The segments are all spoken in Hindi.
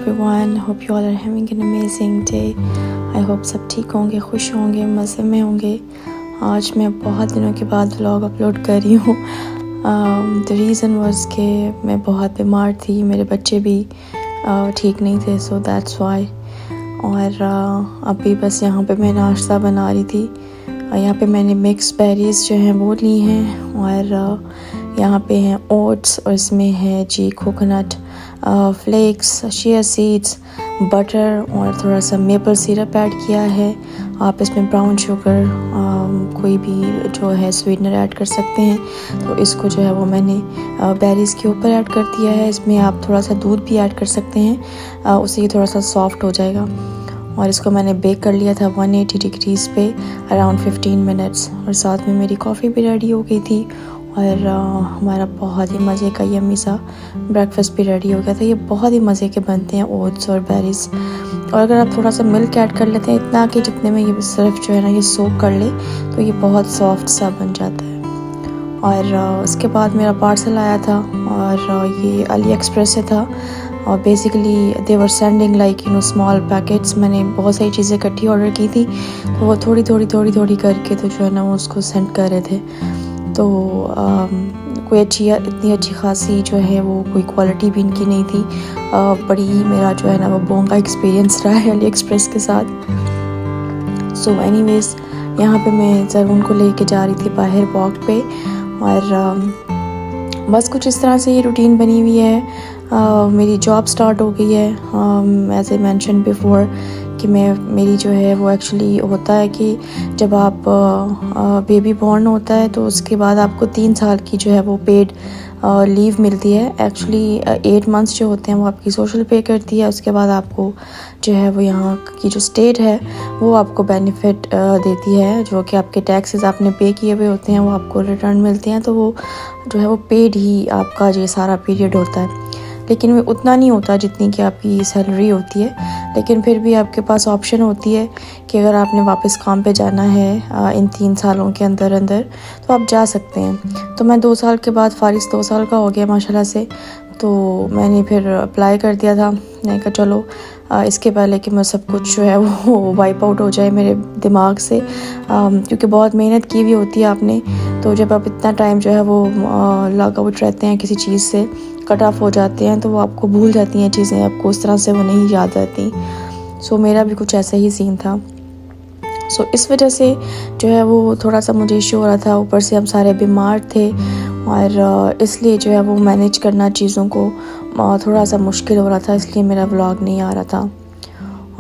everyone. Hope you all are having an amazing day. I hope सब ठीक होंगे, खुश होंगे, मज़े में होंगे. आज मैं बहुत दिनों के बाद व्लॉग अपलोड कर रही हूँ. The reason was कि मैं बहुत बीमार थी, मेरे बच्चे भी ठीक नहीं थे, so that's why. और अभी बस यहाँ पे मैं नाश्ता बना रही थी. यहाँ पे मैंने मिक्स बेरीज़ जो हैं वो ली हैं और यहाँ पे हैं ओट्स और इसमें है जी coconut flakes, chia seeds, butter और थोड़ा सा मेपल सिरप ऐड किया है. आप इसमें ब्राउन शुगर कोई भी जो है स्वीटनर ऐड कर सकते हैं. तो इसको जो है वो मैंने बेरीज़ के ऊपर ऐड कर दिया है. इसमें आप थोड़ा सा दूध भी ऐड कर सकते हैं, उससे ये थोड़ा सा सॉफ्ट हो जाएगा. और इसको मैंने बेक कर लिया था 180 डिग्रीज़ पे अराउंड 15 मिनट्स. और साथ में मेरी कॉफ़ी भी रेडी हो गई थी और हमारा बहुत ही मज़े का यम्मी सा ब्रेकफास्ट भी रेडी हो गया था. ये बहुत ही मज़े के बनते हैं ओट्स और बेरीज़. और अगर आप थोड़ा सा मिल्क ऐड कर लेते हैं इतना कि जितने में ये सिर्फ जो है ना ये सोक कर ले तो ये बहुत सॉफ्ट सा बन जाता है. और उसके बाद मेरा पार्सल आया था और ये अली एक्सप्रेस से था. और basically they were sending like small packets. मैंने बहुत सारी चीज़ें इकट्ठी ऑर्डर की थी तो वो थोड़ी थोड़ी करके तो जो है ना वो उसको सेंड कर रहे थे. तो कोई इतनी अच्छी खासी जो है वो कोई क्वालिटी भी इनकी नहीं थी. बड़ी मेरा जो है ना वो बोंगा एक्सपीरियंस रहा है अली एक्सप्रेस के साथ. सो एनीवेज़ यहाँ पे मैं ज़रूर को लेके जा रही थी बाहर वॉक पे. और बस कुछ इस तरह से ये रूटीन बनी हुई है. मेरी जॉब स्टार्ट हो गई है. एज ए मेंशन बिफोर कि मेरी जो है वो एक्चुअली होता है कि जब आप बेबी बॉर्न होता है तो उसके बाद आपको 3 साल की जो है वो पेड लीव मिलती है. एक्चुअली 8 मंथ्स जो होते हैं वो आपकी सोशल पे करती है. उसके बाद आपको जो है वो यहाँ की जो स्टेट है वो आपको बेनिफिट देती है, जो कि आपके टैक्सेस आपने पे किए हुए होते हैं वो आपको रिटर्न मिलते हैं. तो वो जो है वो पेड ही आपका ये सारा पीरियड होता है. लेकिन वो उतना नहीं होता जितनी कि आपकी सैलरी होती है. लेकिन फिर भी आपके पास ऑप्शन होती है कि अगर आपने वापस काम पे जाना है इन 3 सालों के अंदर तो आप जा सकते हैं. तो मैं 2 साल के बाद फारिस 2 साल का हो गया माशाल्लाह से. तो मैंने फिर अप्लाई कर दिया था. मैंने कहा चलो इसके पहले कि मैं सब कुछ जो है वो वाइप आउट हो जाए मेरे दिमाग से, क्योंकि बहुत मेहनत की हुई होती है आपने. तो जब आप इतना टाइम जो है वो लॉग आउट रहते हैं किसी चीज़ से, कट ऑफ हो जाते हैं, तो वो आपको भूल जाती हैं चीज़ें, आपको उस तरह से वो नहीं याद रहती. सो मेरा भी कुछ ऐसा ही सीन था. सो इस वजह से जो है वो थोड़ा सा मुझे इशू हो रहा था. ऊपर से हम सारे बीमार थे और इसलिए जो है वो मैनेज करना चीज़ों को थोड़ा सा मुश्किल हो रहा था, इसलिए मेरा व्लॉग नहीं आ रहा था.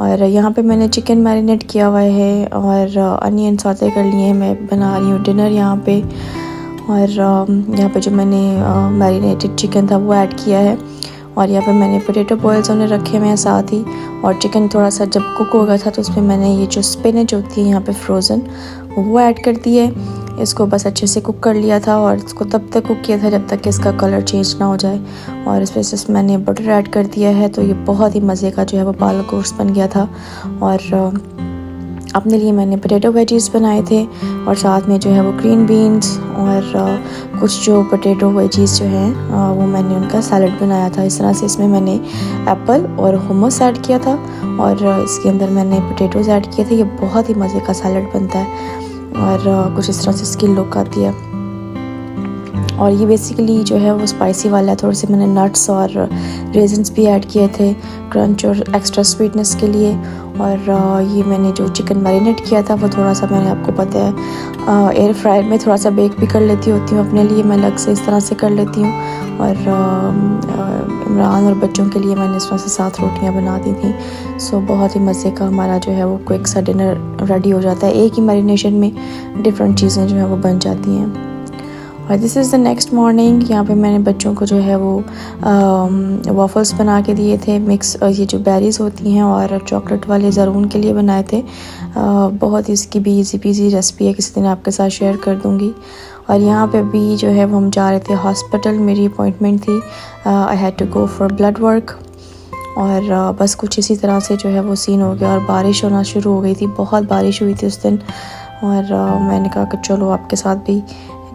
और यहाँ पे मैंने चिकन मैरिनेट किया हुआ है और अनियन सौते कर लिए हैं. मैं बना रही हूँ डिनर यहाँ पे. और यहाँ पे जो मैंने मैरिनेटेड चिकन था वो ऐड किया है. और यहाँ पे मैंने पोटैटो बॉयल्स उन्हें रखे हुए हैं साथ ही. और चिकन थोड़ा सा जब कुक हो गया था तो उसमें मैंने ये जो स्पिनच होती है यहाँ पे फ्रोज़न वो ऐड कर दी है. इसको बस अच्छे से कुक कर लिया था और इसको तब तक कुक किया था जब तक कि इसका कलर चेंज ना हो जाए. और इस वजह से मैंने बटर ऐड कर दिया है. तो ये बहुत ही मज़े का जो है वो पालक गोश्त बन गया था. और अपने लिए मैंने पोटैटो वेजीज़ बनाए थे और साथ में जो है वो ग्रीन बीन्स और कुछ जो पोटैटो वेजीज़ जो हैं वो मैंने उनका सैलड बनाया था. इस तरह से इसमें मैंने एप्पल और हुमस ऐड किया था और इसके अंदर मैंने पोटैटोज़ ऐड किए थे. ये बहुत ही मज़े का सैलड बनता है और कुछ इस तरह से इसकी लुक आती है. और ये बेसिकली जो है वो स्पाइसी वाला है. थोड़े से मैंने नट्स और रेजन्स भी ऐड किए थे क्रंच और एक्स्ट्रा स्वीटनेस के लिए. और ये मैंने जो चिकन मैरिनेट किया था वो थोड़ा सा, मैंने आपको पता है एयर फ्रायर में थोड़ा सा बेक भी कर लेती होती हूँ अपने लिए. मैं अलग से इस तरह से कर लेती हूँ. और इमरान और बच्चों के लिए मैंने इस तरह से 7 रोटियाँ बना दी थी. सो बहुत ही मज़े का हमारा जो है वो क्विक सा डिनर रेडी हो जाता है. एक ही मैरिनेशन में डिफरेंट चीज़ें जो है वो बन जाती हैं. और this is the next morning. यहाँ पे मैंने बच्चों को जो है वो वॉफल्स बना के दिए थे मिक्स. ये जो बेरीज़ होती हैं और चॉकलेट वाले ज़रूर के लिए बनाए थे. बहुत इसकी भी ईजी पीजी रेसिपी है, किसी दिन आपके साथ शेयर कर दूँगी. और यहाँ पे भी जो है वो हम जा रहे थे हॉस्पिटल. मेरी अपॉइंटमेंट थी. I had to go for blood work. और बस कुछ इसी तरह से जो है वो सीन हो गया. और बारिश होना शुरू हो गई थी, बहुत बारिश हुई थी उस दिन. और मैंने कहा कि चलो आपके साथ भी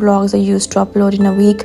vlogs I used to upload in a week.